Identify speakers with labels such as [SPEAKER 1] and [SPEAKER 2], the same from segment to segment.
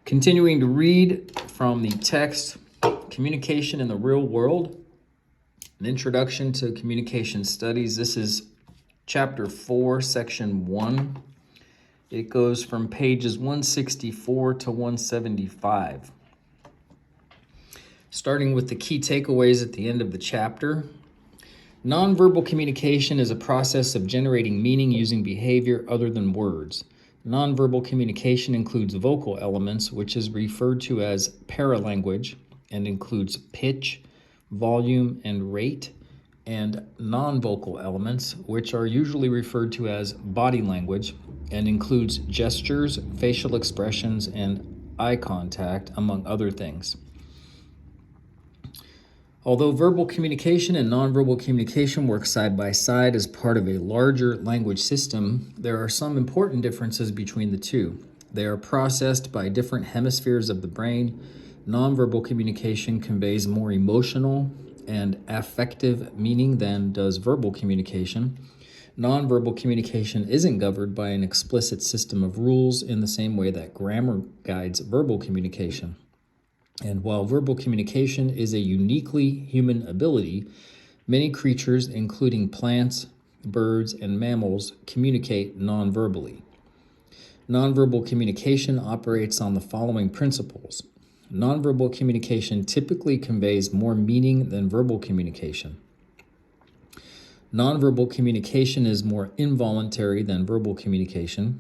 [SPEAKER 1] Continuing to read from the text, Communication in the Real World, an introduction to communication studies. This is chapter 4, section 1. It goes from pages 164 to 175. Starting with the key takeaways at the end of the chapter. Nonverbal communication is a process of generating meaning using behavior other than words. Nonverbal communication includes vocal elements, which is referred to as paralanguage, and includes pitch, volume, and rate, and non-vocal elements, which are usually referred to as body language, and includes gestures, facial expressions, and eye contact, among other things. Although verbal communication and nonverbal communication work side by side as part of a larger language system, there are some important differences between the two. They are processed by different hemispheres of the brain. Nonverbal communication conveys more emotional and affective meaning than does verbal communication. Nonverbal communication isn't governed by an explicit system of rules in the same way that grammar guides verbal communication. And while verbal communication is a uniquely human ability, many creatures, including plants, birds, and mammals, communicate nonverbally. Nonverbal communication operates on the following principles. Nonverbal communication typically conveys more meaning than verbal communication. Nonverbal communication is more involuntary than verbal communication.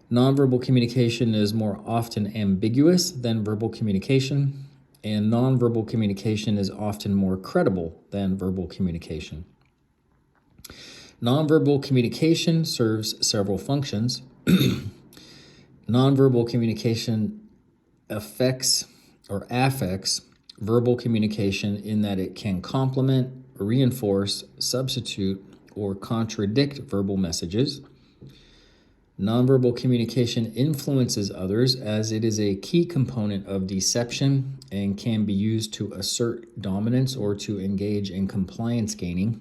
[SPEAKER 1] Nonverbal communication is more often ambiguous than verbal communication, and nonverbal communication is often more credible than verbal communication. Nonverbal communication serves several functions. Nonverbal communication affects verbal communication in that it can complement, reinforce, substitute, or contradict verbal messages. Nonverbal communication influences others as it is a key component of deception and can be used to assert dominance or to engage in compliance gaining.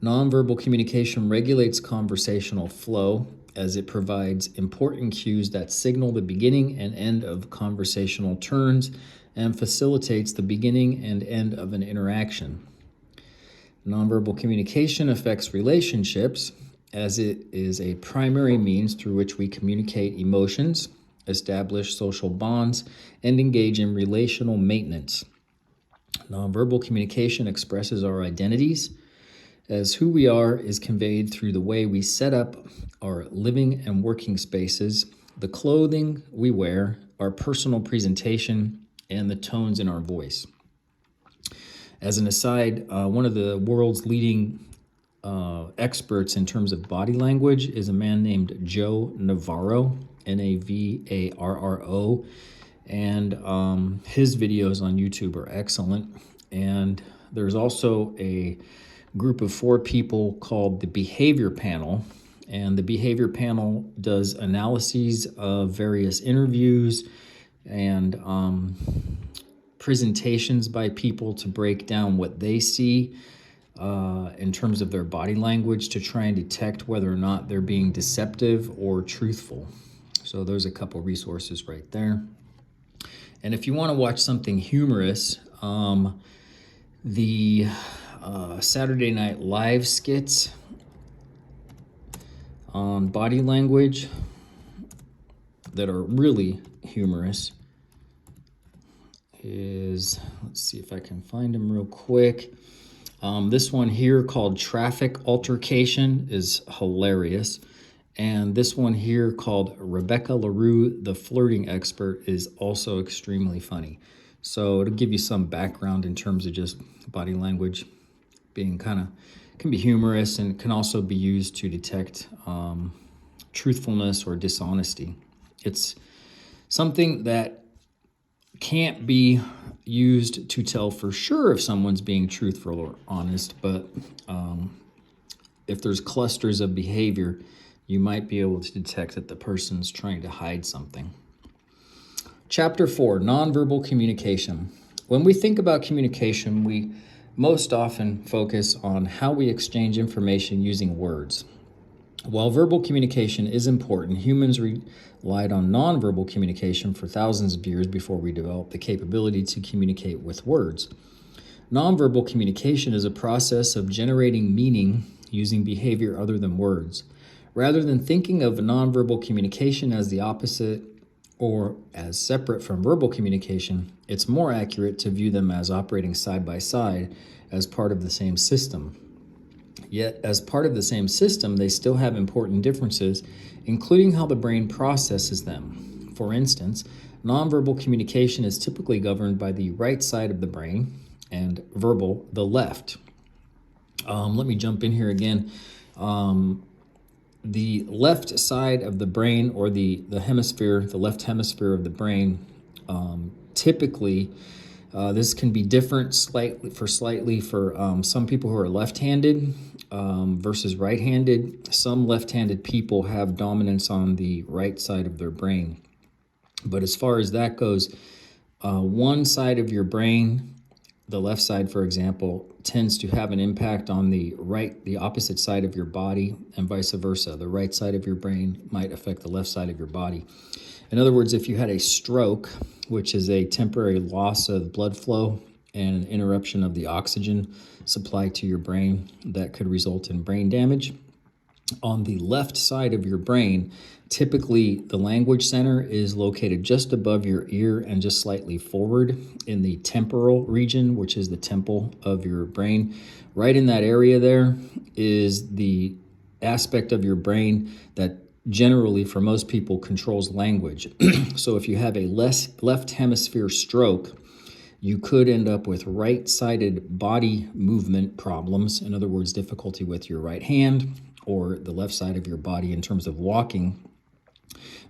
[SPEAKER 1] Nonverbal communication regulates conversational flow as it provides important cues that signal the beginning and end of conversational turns and facilitates the beginning and end of an interaction. Nonverbal communication affects relationships as it is a primary means through which we communicate emotions, establish social bonds, and engage in relational maintenance. Nonverbal communication expresses our identities, as who we are is conveyed through the way we set up our living and working spaces, the clothing we wear, our personal presentation, and the tones in our voice. As an aside, one of the world's leading experts in terms of body language is a man named Joe Navarro, Navarro, and his videos on YouTube are excellent. And there's also a group of 4 people called the Behavior Panel, and the Behavior Panel does analyses of various interviews and presentations by people to break down what they see in terms of their body language to try and detect whether or not they're being deceptive or truthful. So there's a couple resources right there. And if you want to watch something humorous, the Saturday Night Live skits on body language that are really humorous is, let's see if I can find them real quick. This one here called Traffic Altercation is hilarious. And this one here called Rebecca LaRue, the Flirting Expert, is also extremely funny. So it'll give you some background in terms of just body language being can be humorous and can also be used to detect truthfulness or dishonesty. It's something that can't be used to tell for sure if someone's being truthful or honest, but if there's clusters of behavior, you might be able to detect that the person's trying to hide something. Chapter 4, Nonverbal Communication. When we think about communication, we most often focus on how we exchange information using words. While verbal communication is important, humans relied on nonverbal communication for thousands of years before we developed the capability to communicate with words. Nonverbal communication is a process of generating meaning using behavior other than words. Rather than thinking of nonverbal communication as the opposite or as separate from verbal communication, it's more accurate to view them as operating side by side as part of the same system. Yet, as part of the same system, they still have important differences, including how the brain processes them. For instance, nonverbal communication is typically governed by the right side of the brain and verbal, the left. Let me jump in here again. The left side of the brain, or the hemisphere, the left hemisphere of the brain, typically, this can be different slightly for some people who are left-handed versus right-handed. Some left-handed people have dominance on the right side of their brain. But as far as that goes, one side of your brain, the left side, for example, tends to have an impact on the opposite side of your body, and vice versa. The right side of your brain might affect the left side of your body. In other words, if you had a stroke, which is a temporary loss of blood flow and an interruption of the oxygen supply to your brain, that could result in brain damage. On the left side of your brain, typically the language center is located just above your ear and just slightly forward in the temporal region, which is the temple of your brain. Right in that area there is the aspect of your brain that generally, for most people, controls language. So if you have a left hemisphere stroke, you could end up with right-sided body movement problems. In other words, difficulty with your right hand or the left side of your body in terms of walking.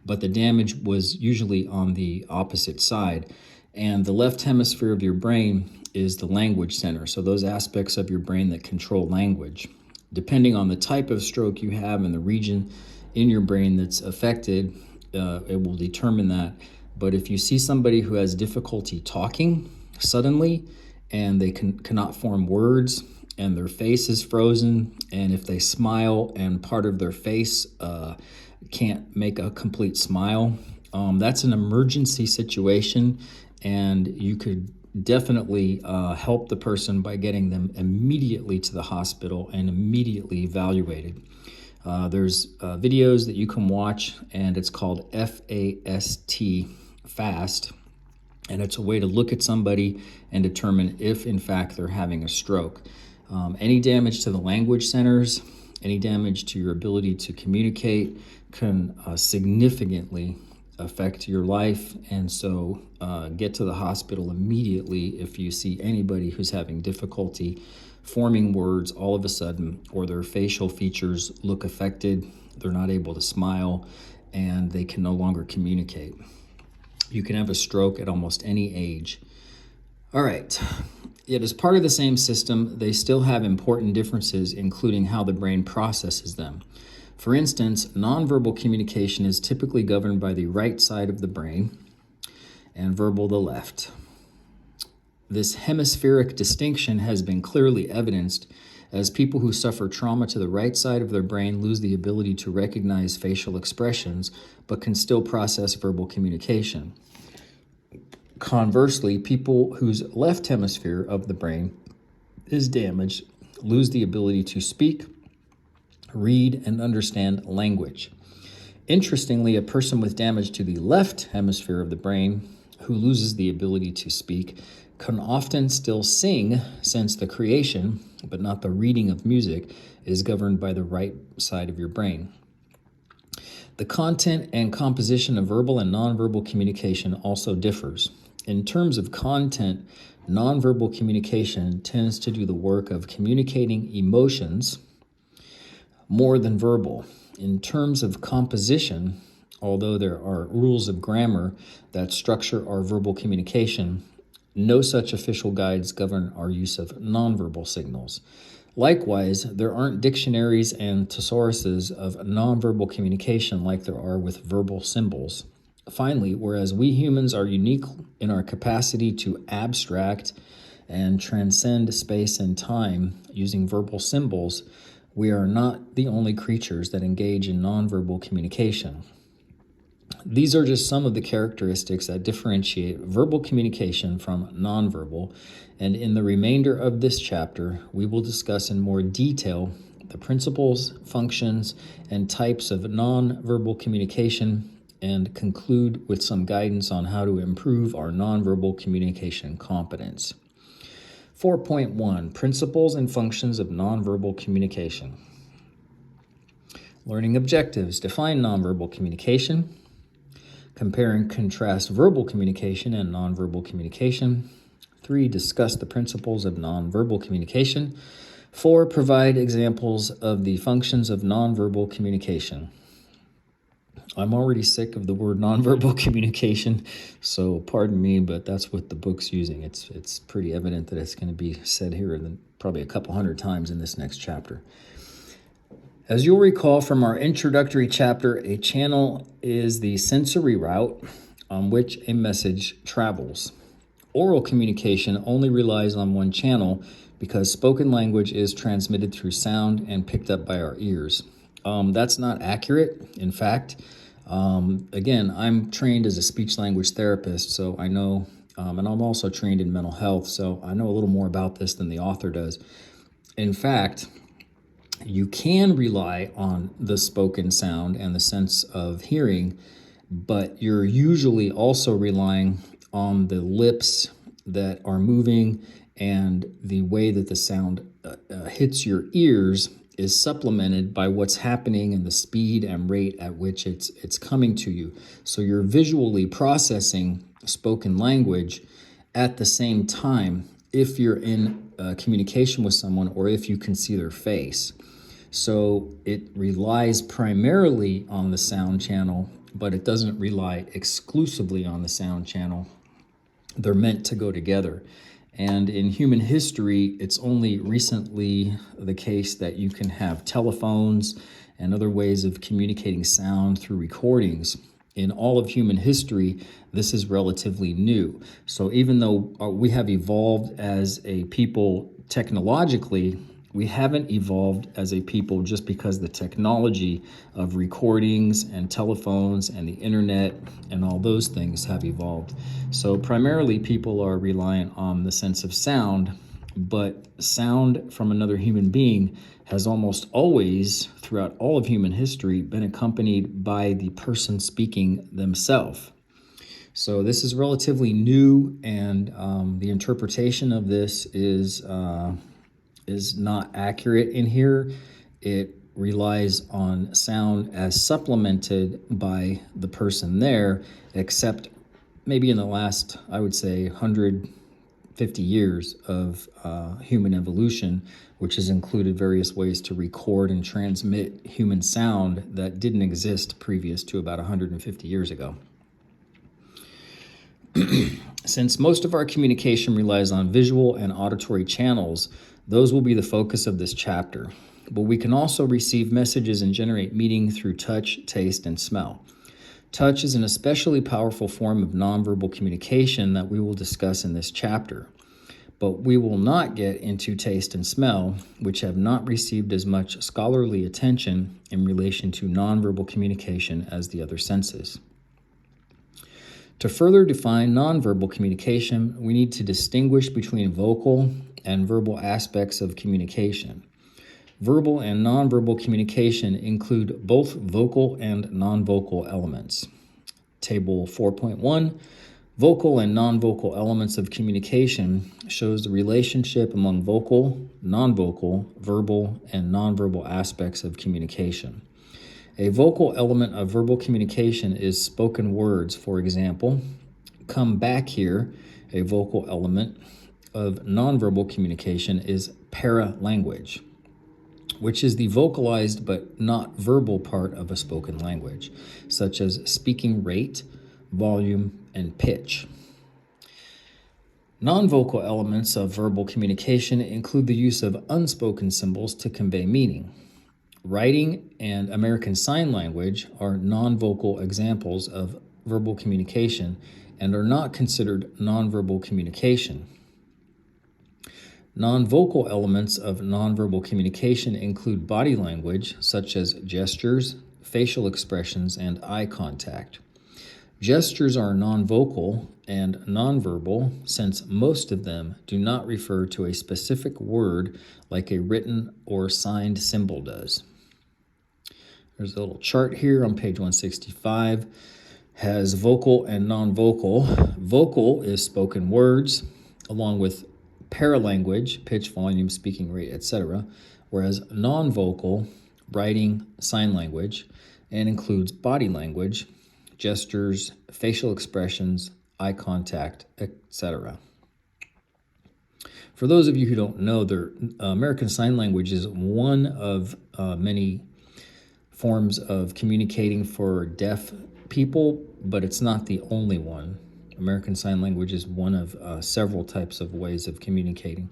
[SPEAKER 1] But the damage was usually on the opposite side. And the left hemisphere of your brain is the language center. So those aspects of your brain that control language. Depending on the type of stroke you have and the region in your brain that's affected, it will determine that. But if you see somebody who has difficulty talking suddenly and they cannot form words and their face is frozen, and if they smile and part of their face can't make a complete smile, that's an emergency situation, and you could definitely help the person by getting them immediately to the hospital and immediately evaluated. There's videos that you can watch, and it's called FAST, FAST, and it's a way to look at somebody and determine if, in fact, they're having a stroke. Any damage to the language centers, any damage to your ability to communicate can significantly affect your life, and so get to the hospital immediately if you see anybody who's having difficulty forming words all of a sudden, or their facial features look affected, they're not able to smile, and they can no longer communicate. You can have a stroke at almost any age. All right. Yet as part of the same system, they still have important differences, including how the brain processes them. For instance, nonverbal communication is typically governed by the right side of the brain and verbal the left. This hemispheric distinction has been clearly evidenced as people who suffer trauma to the right side of their brain lose the ability to recognize facial expressions, but can still process verbal communication. Conversely, people whose left hemisphere of the brain is damaged lose the ability to speak, read, and understand language. Interestingly, a person with damage to the left hemisphere of the brain who loses the ability to speak can often still sing, since the creation, but not the reading of music, is governed by the right side of your brain. The content and composition of verbal and nonverbal communication also differs. In terms of content, nonverbal communication tends to do the work of communicating emotions more than verbal. In terms of composition, although there are rules of grammar that structure our verbal communication, no such official guides govern our use of nonverbal signals. Likewise, there aren't dictionaries and thesauruses of nonverbal communication like there are with verbal symbols. Finally, whereas we humans are unique in our capacity to abstract and transcend space and time using verbal symbols, We are not the only creatures that engage in nonverbal communication. These are just some of the characteristics that differentiate verbal communication from nonverbal, and in the remainder of this chapter, we will discuss in more detail the principles, functions, and types of nonverbal communication, and conclude with some guidance on how to improve our nonverbal communication competence. 4.1 Principles and Functions of Nonverbal Communication. Learning objectives. Define nonverbal communication. Compare and contrast verbal communication and nonverbal communication. 3. Discuss the principles of nonverbal communication. 4. Provide examples of the functions of nonverbal communication. I'm already sick of the word nonverbal communication, so pardon me, but that's what the book's using. It's pretty evident that it's going to be said here probably a couple hundred times in this next chapter. As you'll recall from our introductory chapter, a channel is the sensory route on which a message travels. Oral communication only relies on one channel because spoken language is transmitted through sound and picked up by our ears. That's not accurate. In fact, again, I'm trained as a speech-language therapist, so I know, and I'm also trained in mental health, so I know a little more about this than the author does. In fact, you can rely on the spoken sound and the sense of hearing, but you're usually also relying on the lips that are moving, and the way that the sound hits your ears is supplemented by what's happening and the speed and rate at which it's coming to you. So you're visually processing spoken language at the same time if you're in communication with someone or if you can see their face. So it relies primarily on the sound channel, but it doesn't rely exclusively on the sound channel. They're meant to go together. And in human history, it's only recently the case that you can have telephones and other ways of communicating sound through recordings. In all of human history, this is relatively new. So even though we have evolved as a people technologically, we haven't evolved as a people just because the technology of recordings and telephones and the internet and all those things have evolved. So primarily people are reliant on the sense of sound, but sound from another human being has almost always, throughout all of human history, been accompanied by the person speaking themselves. So this is relatively new, and the interpretation of this is not accurate in here. It relies on sound as supplemented by the person there, except maybe in the last, I would say, 150 years of human evolution, which has included various ways to record and transmit human sound that didn't exist previous to about 150 years ago. Since most of our communication relies on visual and auditory channels, those will be the focus of this chapter. But we can also receive messages and generate meaning through touch, taste, and smell. Touch is an especially powerful form of nonverbal communication that we will discuss in this chapter. But we will not get into taste and smell, which have not received as much scholarly attention in relation to nonverbal communication as the other senses. To further define nonverbal communication, we need to distinguish between vocal and verbal aspects of communication. Verbal and nonverbal communication include both vocal and nonvocal elements. Table 4.1, Vocal and nonvocal elements of communication, shows the relationship among vocal, nonvocal, verbal, and nonverbal aspects of communication. A vocal element of verbal communication is spoken words. For example, come back here. A vocal element of nonverbal communication is paralanguage, which is the vocalized but not verbal part of a spoken language, such as speaking rate, volume, and pitch. Nonvocal elements of verbal communication include the use of unspoken symbols to convey meaning. Writing and American Sign Language are nonvocal examples of verbal communication and are not considered nonverbal communication. Non-vocal elements of nonverbal communication include body language, such as gestures, facial expressions, and eye contact. Gestures are non-vocal and nonverbal since most of them do not refer to a specific word like a written or signed symbol does. There's a little chart here on page 165. Has vocal and non-vocal. Vocal is spoken words, along with paralanguage, pitch, volume, speaking rate, etc., whereas non-vocal, writing, sign language, and includes body language, gestures, facial expressions, eye contact, etc. For those of you who don't know, American Sign Language is one of many forms of communicating for deaf people, but it's not the only one. American Sign Language is one of several types of ways of communicating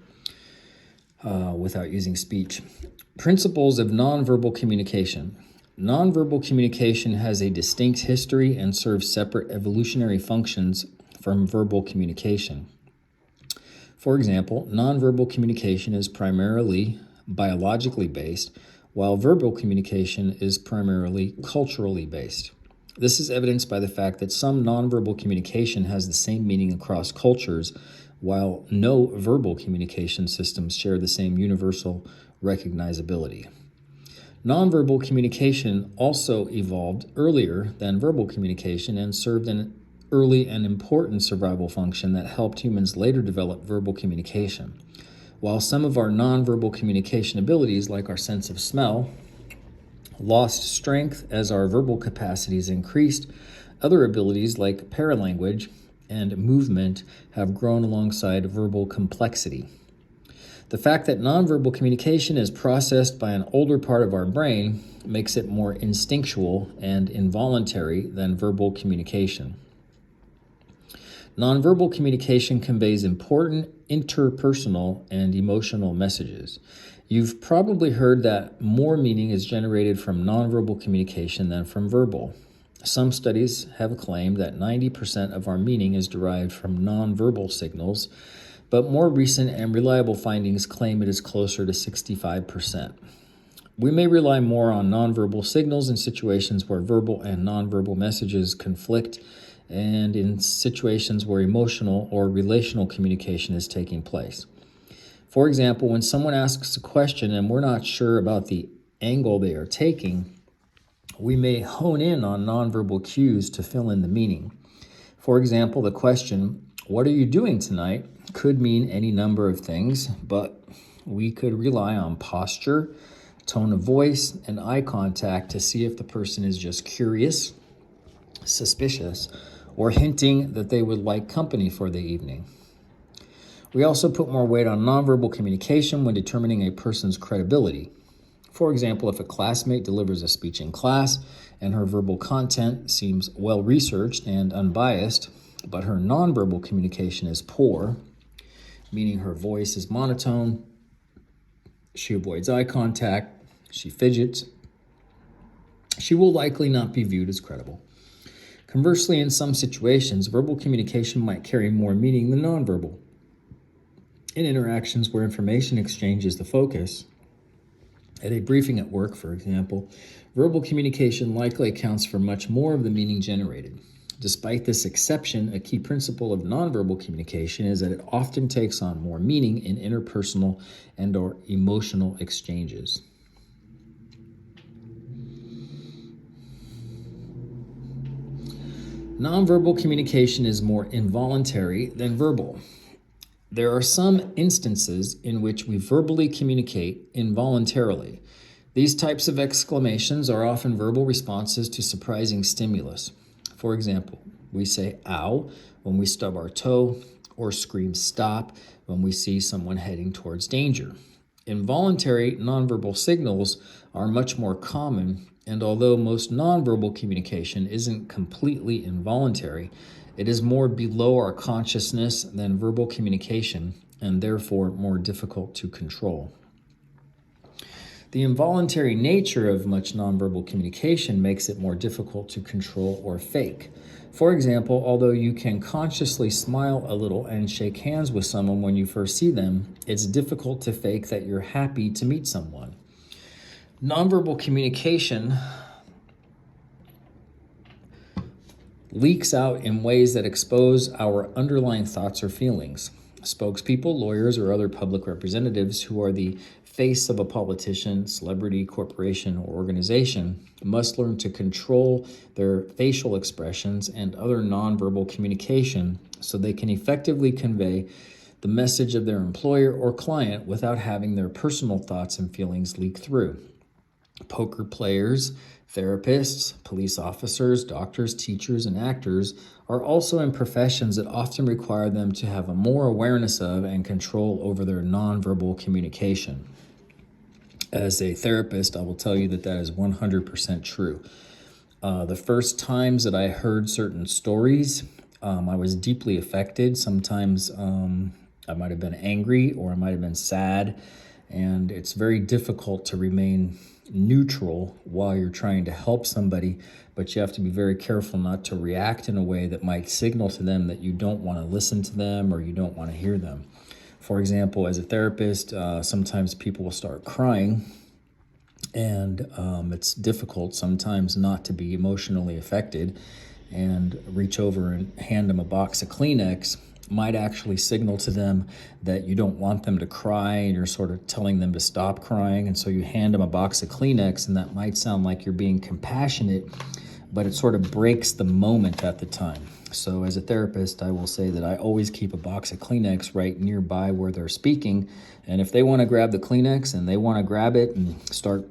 [SPEAKER 1] without using speech. Principles of nonverbal communication. Nonverbal communication has a distinct history and serves separate evolutionary functions from verbal communication. For example, nonverbal communication is primarily biologically based, while verbal communication is primarily culturally based. This is evidenced by the fact that some nonverbal communication has the same meaning across cultures, while no verbal communication systems share the same universal recognizability. Nonverbal communication also evolved earlier than verbal communication and served an early and important survival function that helped humans later develop verbal communication. While some of our nonverbal communication abilities, like our sense of smell, lost strength as our verbal capacities increased, other abilities like paralanguage and movement have grown alongside verbal complexity. The fact that nonverbal communication is processed by an older part of our brain makes it more instinctual and involuntary than verbal communication. Nonverbal communication conveys important interpersonal and emotional messages. You've probably heard that more meaning is generated from nonverbal communication than from verbal. Some studies have claimed that 90% of our meaning is derived from nonverbal signals, but more recent and reliable findings claim it is closer to 65%. We may rely more on nonverbal signals in situations where verbal and nonverbal messages conflict, and in situations where emotional or relational communication is taking place. For example, when someone asks a question and we're not sure about the angle they are taking, we may hone in on nonverbal cues to fill in the meaning. For example, the question, "What are you doing tonight?" could mean any number of things, but we could rely on posture, tone of voice, and eye contact to see if the person is just curious, suspicious, or hinting that they would like company for the evening. We also put more weight on nonverbal communication when determining a person's credibility. For example, if a classmate delivers a speech in class and her verbal content seems well-researched and unbiased, but her nonverbal communication is poor, meaning her voice is monotone, she avoids eye contact, she fidgets, she will likely not be viewed as credible. Conversely, in some situations, verbal communication might carry more meaning than nonverbal. In interactions where information exchange is the focus, at a briefing at work, for example, verbal communication likely accounts for much more of the meaning generated. Despite this exception, a key principle of nonverbal communication is that it often takes on more meaning in interpersonal and/or emotional exchanges. Nonverbal communication is more involuntary than verbal. There are some instances in which we verbally communicate involuntarily. These types of exclamations are often verbal responses to surprising stimulus. For example, we say "ow" when we stub our toe, or scream "stop" when we see someone heading towards danger. Involuntary nonverbal signals are much more common, and although most nonverbal communication isn't completely involuntary, it is more below our consciousness than verbal communication, and therefore more difficult to control. The involuntary nature of much nonverbal communication makes it more difficult to control or fake. For example, although you can consciously smile a little and shake hands with someone when you first see them, it's difficult to fake that you're happy to meet someone. Nonverbal communication leaks out in ways that expose our underlying thoughts or feelings. Spokespeople, lawyers, or other public representatives who are the face of a politician, celebrity, corporation, or organization must learn to control their facial expressions and other nonverbal communication so they can effectively convey the message of their employer or client without having their personal thoughts and feelings leak through. Poker players, therapists, police officers, doctors, teachers, and actors are also in professions that often require them to have a more awareness of and control over their nonverbal communication. As a therapist, I will tell you that is 100% true. The first times that I heard certain stories, I was deeply affected. Sometimes I might have been angry or I might have been sad, and it's very difficult to remain neutral while you're trying to help somebody, but you have to be very careful not to react in a way that might signal to them that you don't want to listen to them or you don't want to hear them. For example, as a therapist, sometimes people will start crying, and it's difficult sometimes not to be emotionally affected, and reach over and hand them a box of Kleenex might actually signal to them that you don't want them to cry and you're sort of telling them to stop crying. And so you hand them a box of Kleenex, and that might sound like you're being compassionate, but it sort of breaks the moment at the time. So as a therapist, I will say that I always keep a box of Kleenex right nearby where they're speaking. And if they want to grab the Kleenex and they want to grab it and start,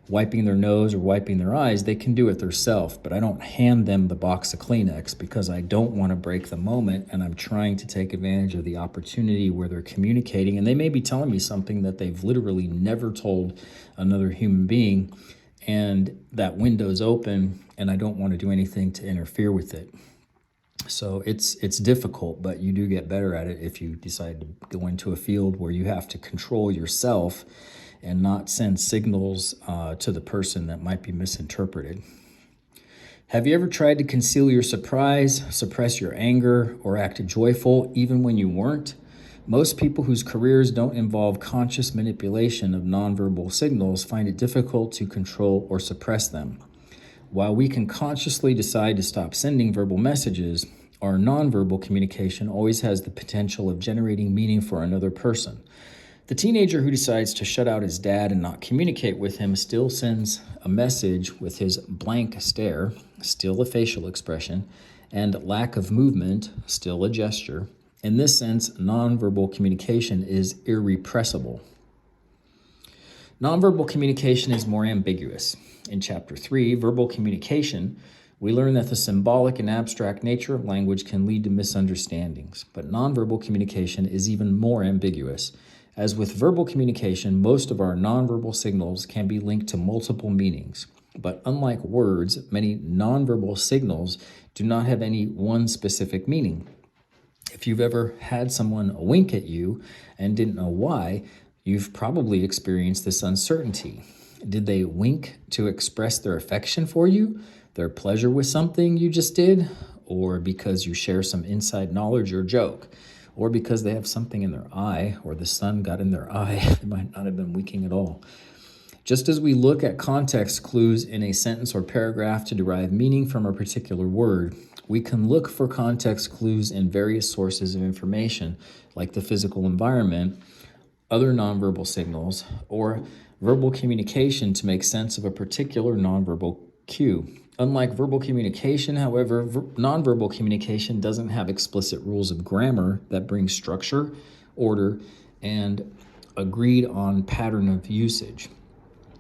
[SPEAKER 1] wiping their nose or wiping their eyes, they can do it themselves. But I don't hand them the box of Kleenex because I don't want to break the moment, and I'm trying to take advantage of the opportunity where they're communicating. And they may be telling me something that they've literally never told another human being, and that window's open, and I don't want to do anything to interfere with it. So it's difficult, but you do get better at it if you decide to go into a field where you have to control yourself and not send signals to the person that might be misinterpreted. Have you ever tried to conceal your surprise, suppress your anger, or act joyful even when you weren't? Most people whose careers don't involve conscious manipulation of nonverbal signals find it difficult to control or suppress them. While we can consciously decide to stop sending verbal messages, our nonverbal communication always has the potential of generating meaning for another person. The teenager who decides to shut out his dad and not communicate with him still sends a message with his blank stare, still a facial expression, and lack of movement, still a gesture. In this sense, nonverbal communication is irrepressible. Nonverbal communication is more ambiguous. In Chapter 3, Verbal Communication, we learn that the symbolic and abstract nature of language can lead to misunderstandings, but nonverbal communication is even more ambiguous. As with verbal communication, most of our nonverbal signals can be linked to multiple meanings. But unlike words, many nonverbal signals do not have any one specific meaning. If you've ever had someone wink at you and didn't know why, you've probably experienced this uncertainty. Did they wink to express their affection for you, their pleasure with something you just did, or because you share some inside knowledge or joke? Or because they have something in their eye, or the sun got in their eye, they might not have been winking at all. Just as we look at context clues in a sentence or paragraph to derive meaning from a particular word, we can look for context clues in various sources of information, like the physical environment, other nonverbal signals, or verbal communication to make sense of a particular nonverbal cue. Unlike verbal communication, however, nonverbal communication doesn't have explicit rules of grammar that bring structure, order, and agreed on pattern of usage.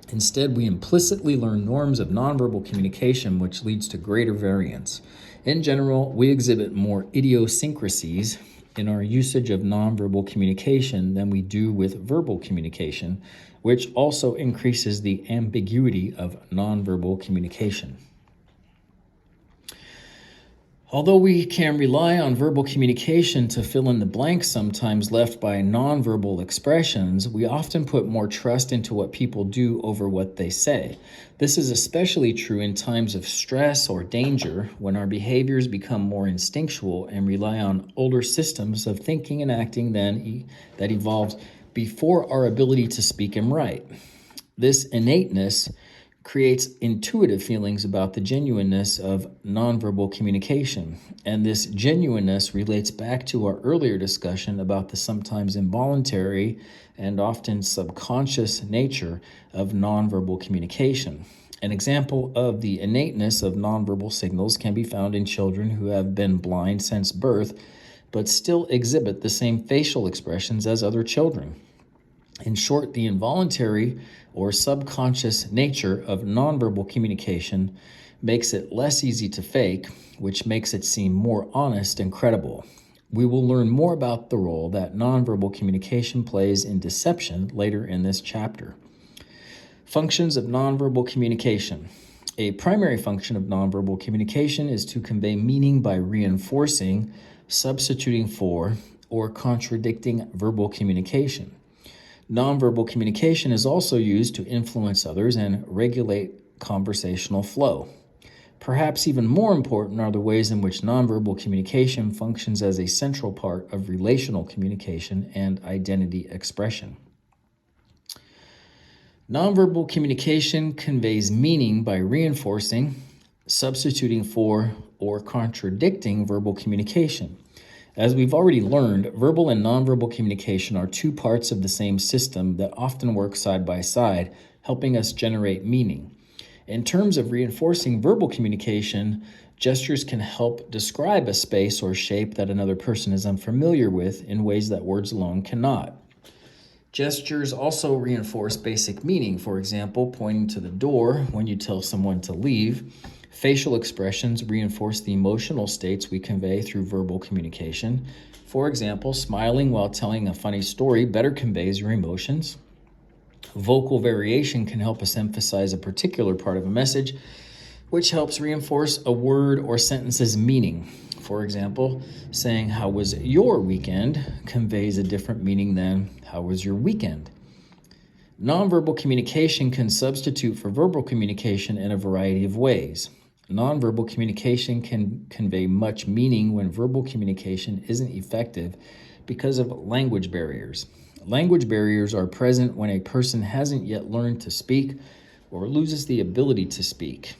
[SPEAKER 1] Instead, we implicitly learn norms of nonverbal communication, which leads to greater variance. In general, we exhibit more idiosyncrasies in our usage of nonverbal communication than we do with verbal communication, which also increases the ambiguity of nonverbal communication. Although we can rely on verbal communication to fill in the blanks sometimes left by nonverbal expressions, we often put more trust into what people do over what they say. This is especially true in times of stress or danger, when our behaviors become more instinctual and rely on older systems of thinking and acting that evolved before our ability to speak and write. This innateness creates intuitive feelings about the genuineness of nonverbal communication. And this genuineness relates back to our earlier discussion about the sometimes involuntary and often subconscious nature of nonverbal communication. An example of the innateness of nonverbal signals can be found in children who have been blind since birth but still exhibit the same facial expressions as other children. In short, the involuntary or subconscious nature of nonverbal communication makes it less easy to fake, which makes it seem more honest and credible. We will learn more about the role that nonverbal communication plays in deception later in this chapter. Functions of nonverbal communication. A primary function of nonverbal communication is to convey meaning by reinforcing, substituting for, or contradicting verbal communication. Nonverbal communication is also used to influence others and regulate conversational flow. Perhaps even more important are the ways in which nonverbal communication functions as a central part of relational communication and identity expression. Nonverbal communication conveys meaning by reinforcing, substituting for, or contradicting verbal communication. As we've already learned, verbal and nonverbal communication are two parts of the same system that often work side by side, helping us generate meaning. In terms of reinforcing verbal communication, gestures can help describe a space or shape that another person is unfamiliar with in ways that words alone cannot. Gestures also reinforce basic meaning. For example, pointing to the door when you tell someone to leave. Facial expressions reinforce the emotional states we convey through verbal communication. For example, smiling while telling a funny story better conveys your emotions. Vocal variation can help us emphasize a particular part of a message, which helps reinforce a word or sentence's meaning. For example, saying, "How was your weekend?" conveys a different meaning than, "How was your weekend?" Nonverbal communication can substitute for verbal communication in a variety of ways. Nonverbal communication can convey much meaning when verbal communication isn't effective because of language barriers. Language barriers are present when a person hasn't yet learned to speak or loses the ability to speak.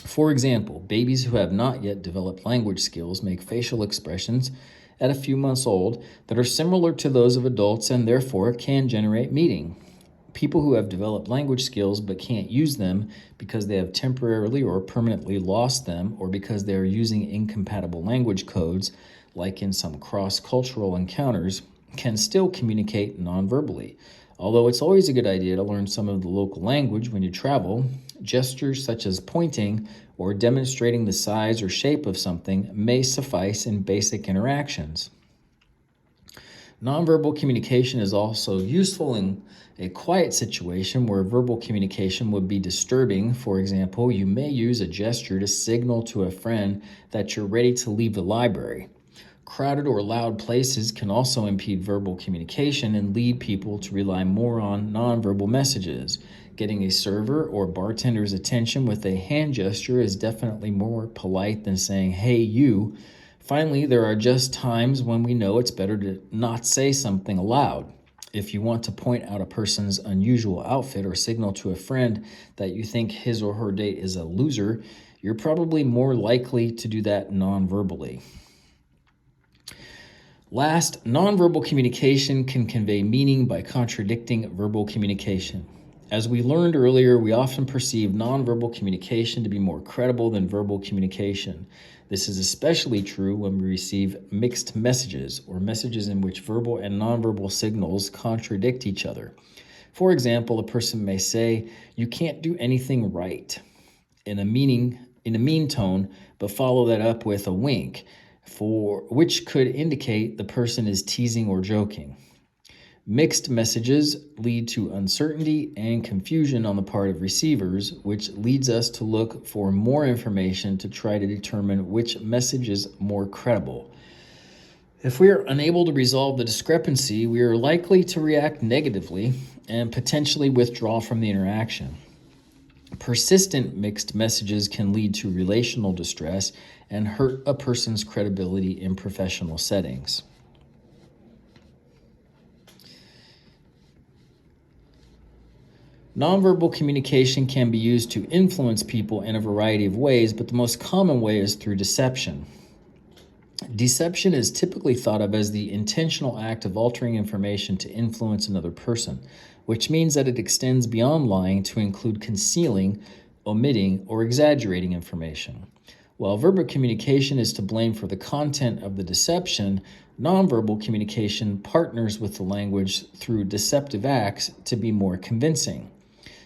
[SPEAKER 1] For example, babies who have not yet developed language skills make facial expressions at a few months old that are similar to those of adults and therefore can generate meaning. People who have developed language skills but can't use them because they have temporarily or permanently lost them, or because they are using incompatible language codes, like in some cross-cultural encounters, can still communicate non-verbally. Although it's always a good idea to learn some of the local language when you travel, gestures such as pointing or demonstrating the size or shape of something may suffice in basic interactions. Nonverbal communication is also useful in a quiet situation where verbal communication would be disturbing. For example, you may use a gesture to signal to a friend that you're ready to leave the library. Crowded or loud places can also impede verbal communication and lead people to rely more on nonverbal messages. Getting a server or bartender's attention with a hand gesture is definitely more polite than saying, "Hey, you." Finally, there are just times when we know it's better to not say something aloud. If you want to point out a person's unusual outfit or signal to a friend that you think his or her date is a loser, you're probably more likely to do that non-verbally. Last, nonverbal communication can convey meaning by contradicting verbal communication. As we learned earlier, we often perceive nonverbal communication to be more credible than verbal communication. This is especially true when we receive mixed messages, or messages in which verbal and nonverbal signals contradict each other. For example, a person may say, "You can't do anything right," in a mean tone, but follow that up with a wink, which could indicate the person is teasing or joking. Mixed messages lead to uncertainty and confusion on the part of receivers, which leads us to look for more information to try to determine which message is more credible. If we are unable to resolve the discrepancy, we are likely to react negatively and potentially withdraw from the interaction. Persistent mixed messages can lead to relational distress and hurt a person's credibility in professional settings. Nonverbal communication can be used to influence people in a variety of ways, but the most common way is through deception. Deception is typically thought of as the intentional act of altering information to influence another person, which means that it extends beyond lying to include concealing, omitting, or exaggerating information. While verbal communication is to blame for the content of the deception, nonverbal communication partners with the language through deceptive acts to be more convincing.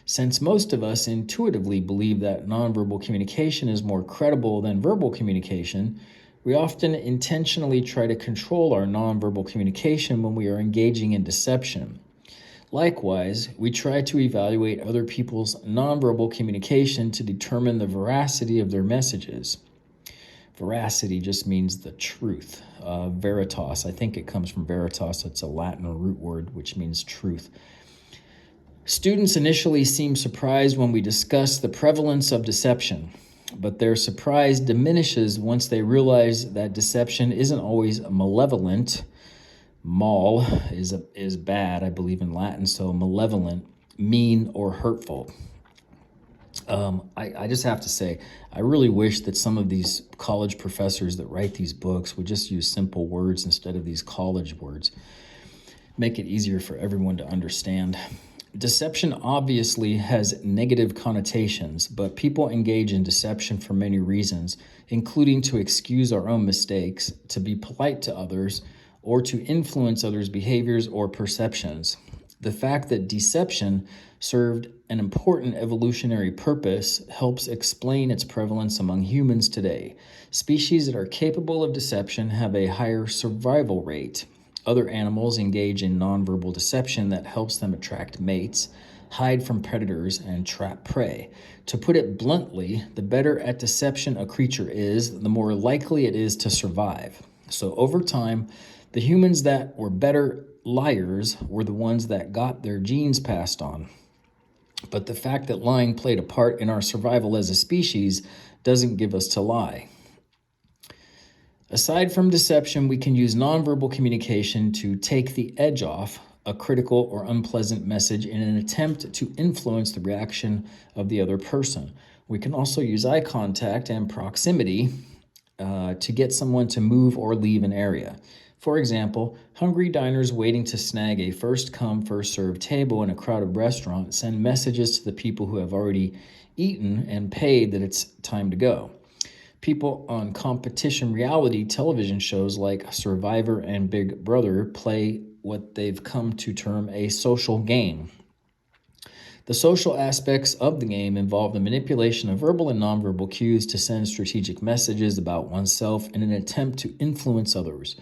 [SPEAKER 1] Since most of us intuitively believe that nonverbal communication is more credible than verbal communication, we often intentionally try to control our nonverbal communication when we are engaging in deception. Likewise, we try to evaluate other people's nonverbal communication to determine the veracity of their messages. Veracity just means the truth. Veritas, I think it comes from veritas. It's a Latin root word which means truth. Students initially seem surprised when we discuss the prevalence of deception, but their surprise diminishes once they realize that deception isn't always malevolent. Mal is bad, I believe, in Latin, so malevolent, mean, or hurtful. I just have to say, I really wish that some of these college professors that write these books would just use simple words instead of these college words. Make it easier for everyone to understand. Deception obviously has negative connotations, but people engage in deception for many reasons, including to excuse our own mistakes, to be polite to others, or to influence others' behaviors or perceptions. The fact that deception served an important evolutionary purpose helps explain its prevalence among humans today. Species that are capable of deception have a higher survival rate. Other animals engage in nonverbal deception that helps them attract mates, hide from predators, and trap prey. To put it bluntly, the better at deception a creature is, the more likely it is to survive. So over time, the humans that were better liars were the ones that got their genes passed on. But the fact that lying played a part in our survival as a species doesn't give us to lie. Aside from deception, we can use nonverbal communication to take the edge off a critical or unpleasant message in an attempt to influence the reaction of the other person. We can also use eye contact and proximity to get someone to move or leave an area. For example, hungry diners waiting to snag a first-come, first-served table in a crowded restaurant send messages to the people who have already eaten and paid that it's time to go. People on competition reality television shows like Survivor and Big Brother play what they've come to term a social game. The social aspects of the game involve the manipulation of verbal and nonverbal cues to send strategic messages about oneself in an attempt to influence others.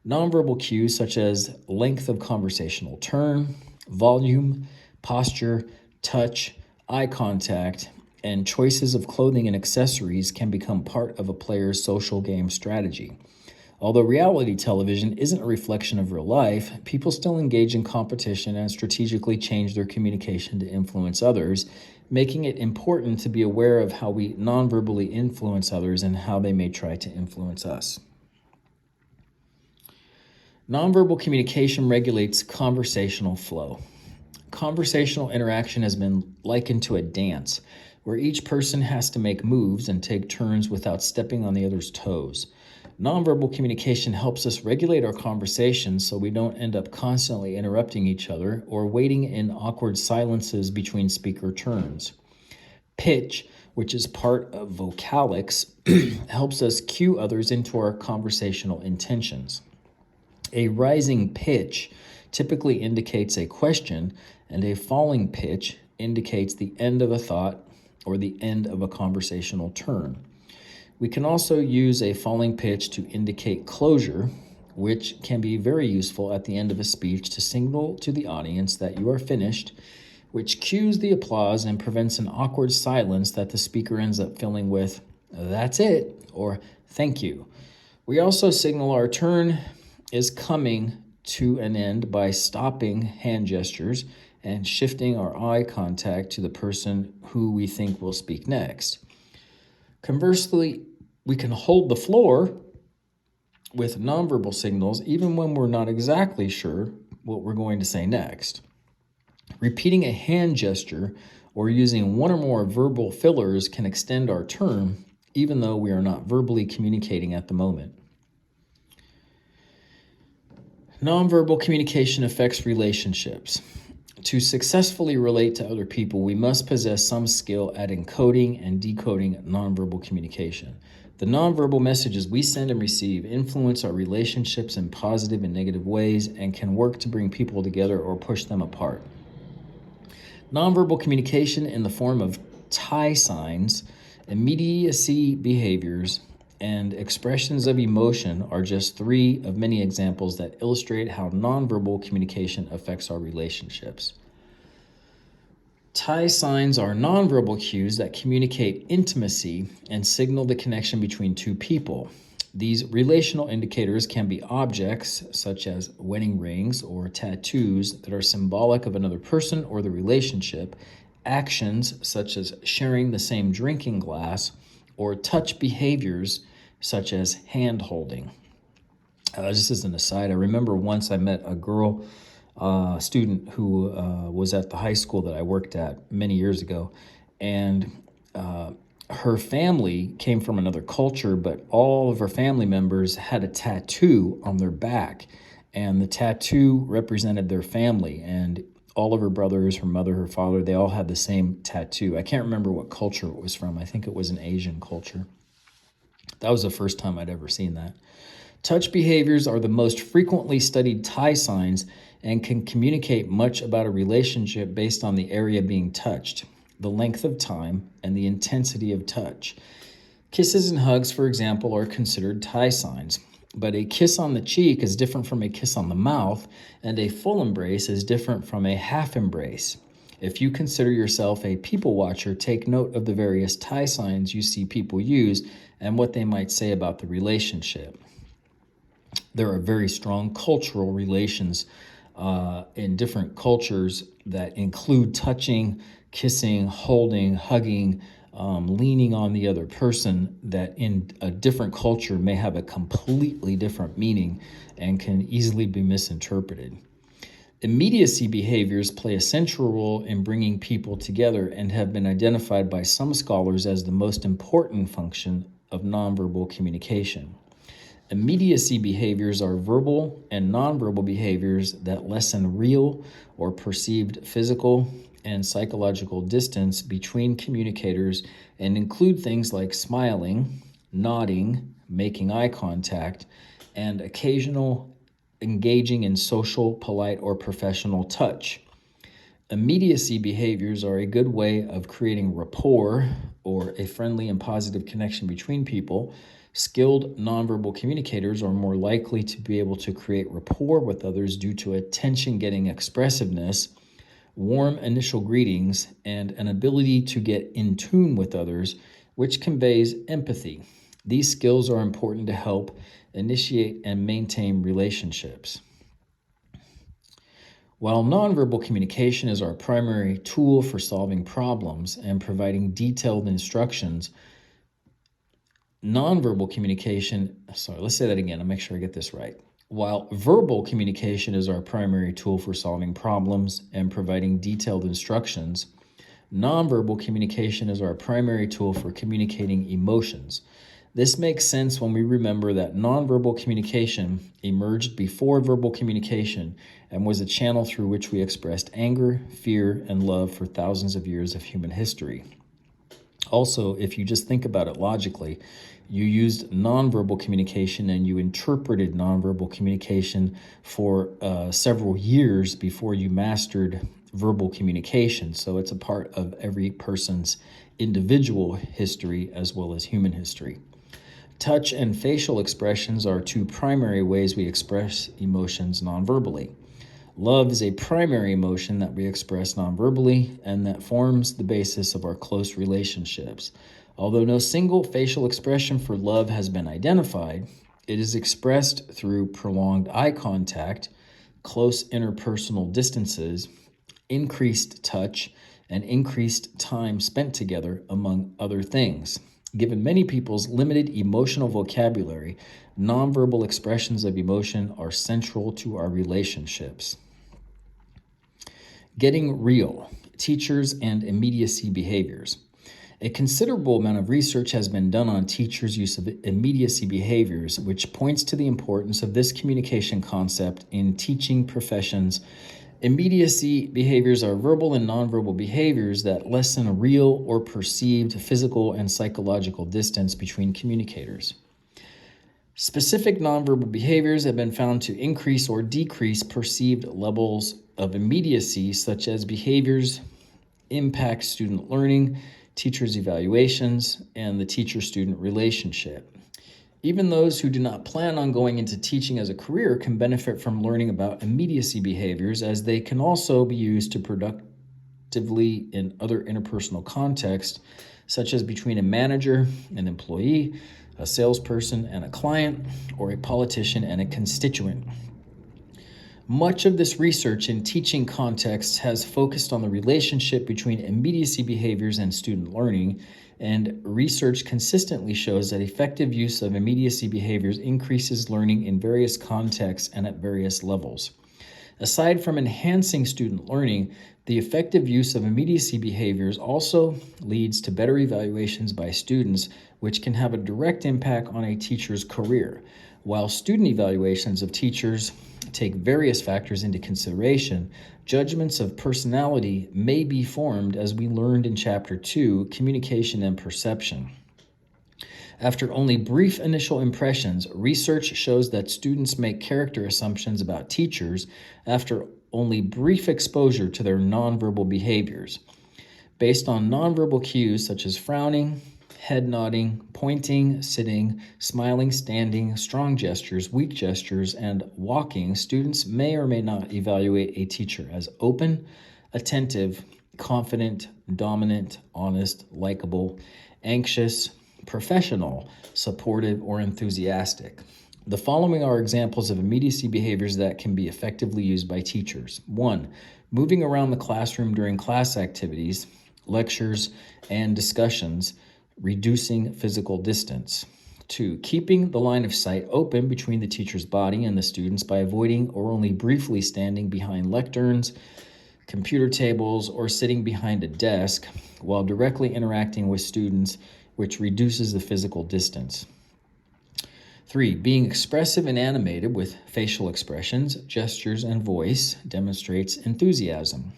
[SPEAKER 1] Nonverbal cues such as length of conversational turn, volume, posture, touch, eye contact, and choices of clothing and accessories can become part of a player's social game strategy. Although reality television isn't a reflection of real life, people still engage in competition and strategically change their communication to influence others, making it important to be aware of how we non-verbally influence others and how they may try to influence us. Nonverbal communication regulates conversational flow. Conversational interaction has been likened to a dance, where each person has to make moves and take turns without stepping on the other's toes. Nonverbal communication helps us regulate our conversations so we don't end up constantly interrupting each other or waiting in awkward silences between speaker turns. Pitch, which is part of vocalics, helps us cue others into our conversational intentions. A rising pitch typically indicates a question, and a falling pitch indicates the end of a thought or the end of a conversational turn. We can also use a falling pitch to indicate closure which can be very useful at the end of a speech to signal to the audience that you are finished, which cues the applause and prevents an awkward silence that the speaker ends up filling with, "That's it," or "Thank you." We also signal our turn is coming to an end by stopping hand gestures and shifting our eye contact to the person who we think will speak next. Conversely, we can hold the floor with nonverbal signals even when we're not exactly sure what we're going to say next. Repeating a hand gesture or using one or more verbal fillers can extend our turn even though we are not verbally communicating at the moment. Nonverbal communication affects relationships. To successfully relate to other people, we must possess some skill at encoding and decoding nonverbal communication. The nonverbal messages we send and receive influence our relationships in positive and negative ways and can work to bring people together or push them apart. Nonverbal communication in the form of tie signs, immediacy behaviors, and expressions of emotion are just three of many examples that illustrate how nonverbal communication affects our relationships. Tie signs are nonverbal cues that communicate intimacy and signal the connection between two people. These relational indicators can be objects, such as wedding rings or tattoos, that are symbolic of another person or the relationship, actions, such as sharing the same drinking glass, or touch behaviors, such as hand holding. Just as an aside, I remember once I met a girl student who was at the high school that I worked at many years ago, and her family came from another culture, but all of her family members had a tattoo on their back, and the tattoo represented their family, and all of her brothers, her mother, her father, they all had the same tattoo. I can't remember what culture it was from. I think it was an Asian culture. That was the first time I'd ever seen that. Touch behaviors are the most frequently studied tie signs and can communicate much about a relationship based on the area being touched, the length of time, and the intensity of touch. Kisses and hugs, for example, are considered tie signs, but a kiss on the cheek is different from a kiss on the mouth, and a full embrace is different from a half embrace. If you consider yourself a people watcher, take note of the various tie signs you see people use and what they might say about the relationship. There are very strong cultural relations in different cultures that include touching, kissing, holding, hugging, leaning on the other person, that in a different culture may have a completely different meaning and can easily be misinterpreted. Immediacy behaviors play a central role in bringing people together and have been identified by some scholars as the most important function of nonverbal communication. Immediacy behaviors are verbal and nonverbal behaviors that lessen real or perceived physical and psychological distance between communicators and include things like smiling, nodding, making eye contact, and occasional engaging in social, polite, or professional touch. Immediacy behaviors are a good way of creating rapport or a friendly and positive connection between people. Skilled nonverbal communicators are more likely to be able to create rapport with others due to attention-getting expressiveness, warm initial greetings, and an ability to get in tune with others, which conveys empathy. These skills are important to help initiate and maintain relationships. While nonverbal communication is our primary tool for solving problems and providing detailed instructions, nonverbal communication, let's say that again, I'll make sure I get this right. While verbal communication is our primary tool for solving problems and providing detailed instructions, nonverbal communication is our primary tool for communicating emotions. This makes sense when we remember that nonverbal communication emerged before verbal communication and was a channel through which we expressed anger, fear, and love for thousands of years of human history. Also, if you just think about it logically, you used nonverbal communication and you interpreted nonverbal communication for several years before you mastered verbal communication. So it's a part of every person's individual history as well as human history. Touch and facial expressions are two primary ways we express emotions nonverbally. Love is a primary emotion that we express nonverbally and that forms the basis of our close relationships. Although no single facial expression for love has been identified, it is expressed through prolonged eye contact, close interpersonal distances, increased touch, and increased time spent together, among other things. Given many people's limited emotional vocabulary, nonverbal expressions of emotion are central to our relationships. Getting real, teachers and immediacy behaviors. A considerable amount of research has been done on teachers' use of immediacy behaviors, which points to the importance of this communication concept in teaching professions. Immediacy behaviors are verbal and nonverbal behaviors that lessen real or perceived physical and psychological distance between communicators. Specific nonverbal behaviors have been found to increase or decrease perceived levels of immediacy, such as behaviors impact student learning, teachers' evaluations, and the teacher-student relationship. Even those who do not plan on going into teaching as a career can benefit from learning about immediacy behaviors, as they can also be used to productively in other interpersonal contexts, such as between a manager and employee, a salesperson and a client, or a politician and a constituent. Much of this research in teaching contexts has focused on the relationship between immediacy behaviors and student learning, and research consistently shows that effective use of immediacy behaviors increases learning in various contexts and at various levels. Aside from enhancing student learning, the effective use of immediacy behaviors also leads to better evaluations by students, which can have a direct impact on a teacher's career. While student evaluations of teachers take various factors into consideration, judgments of personality may be formed, as we learned in Chapter 2, Communication and Perception. After only brief initial impressions, research shows that students make character assumptions about teachers after only brief exposure to their nonverbal behaviors. Based on nonverbal cues such as frowning, head nodding, pointing, sitting, smiling, standing, strong gestures, weak gestures, and walking, students may or may not evaluate a teacher as open, attentive, confident, dominant, honest, likable, anxious, professional, supportive, or enthusiastic. The following are examples of immediacy behaviors that can be effectively used by teachers. 1. Moving around the classroom during class activities, lectures, and discussions, reducing physical distance. 2. Keeping the line of sight open between the teacher's body and the students by avoiding or only briefly standing behind lecterns, computer tables, or sitting behind a desk while directly interacting with students, which reduces the physical distance. 3. Being expressive and animated with facial expressions, gestures, and voice demonstrates enthusiasm.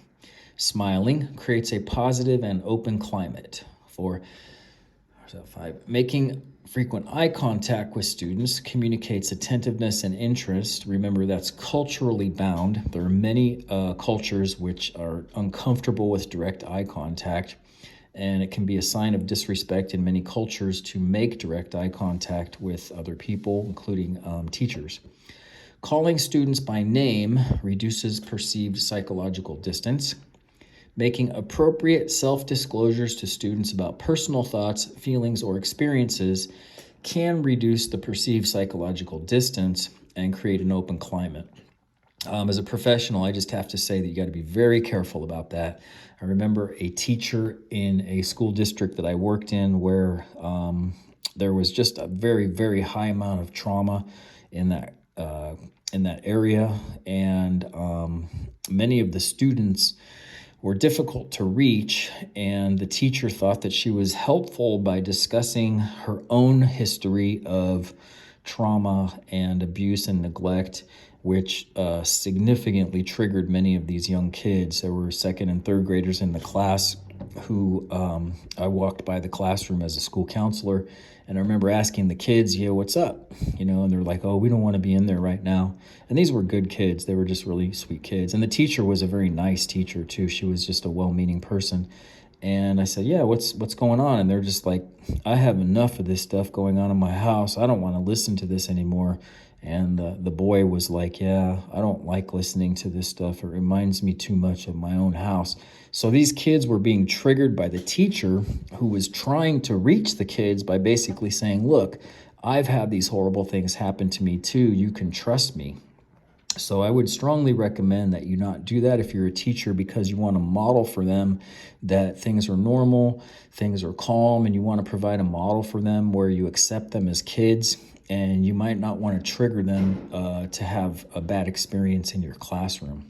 [SPEAKER 1] Smiling creates a positive and open climate. 5. Making frequent eye contact with students communicates attentiveness and interest. Remember, that's culturally bound. There are many cultures which are uncomfortable with direct eye contact, and it can be a sign of disrespect in many cultures to make direct eye contact with other people, including teachers. Calling students by name reduces perceived psychological distance. Making appropriate self-disclosures to students about personal thoughts, feelings, or experiences can reduce the perceived psychological distance and create an open climate. As a professional, I just have to say that you got to be very careful about that. I remember a teacher in a school district that I worked in where there was just a very, very high amount of trauma in that area, and many of the students were difficult to reach, and the teacher thought that she was helpful by discussing her own history of trauma and abuse and neglect, which significantly triggered many of these young kids. There were second and third graders in the class who I walked by the classroom as a school counselor, and I remember asking the kids, what's up? And they're like, oh, we don't want to be in there right now. And these were good kids. They were just really sweet kids. And the teacher was a very nice teacher too. She was just a well-meaning person. And I said, yeah, what's going on? And they're just like, I have enough of this stuff going on in my house. I don't want to listen to this anymore. And the boy was like, yeah, I don't like listening to this stuff. It reminds me too much of my own house. So these kids were being triggered by the teacher, who was trying to reach the kids by basically saying, look, I've had these horrible things happen to me too. You can trust me. So I would strongly recommend that you not do that if you're a teacher, because you want to model for them that things are normal, things are calm, and you want to provide a model for them where you accept them as kids, and you might not want to trigger them to have a bad experience in your classroom.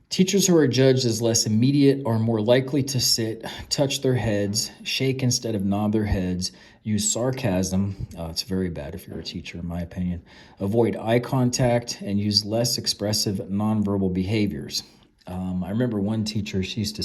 [SPEAKER 1] Teachers who are judged as less immediate are more likely to sit, touch their heads, shake instead of nod their heads, use sarcasm. It's very bad if you're a teacher, in my opinion. Avoid eye contact and use less expressive nonverbal behaviors. I remember one teacher, she used to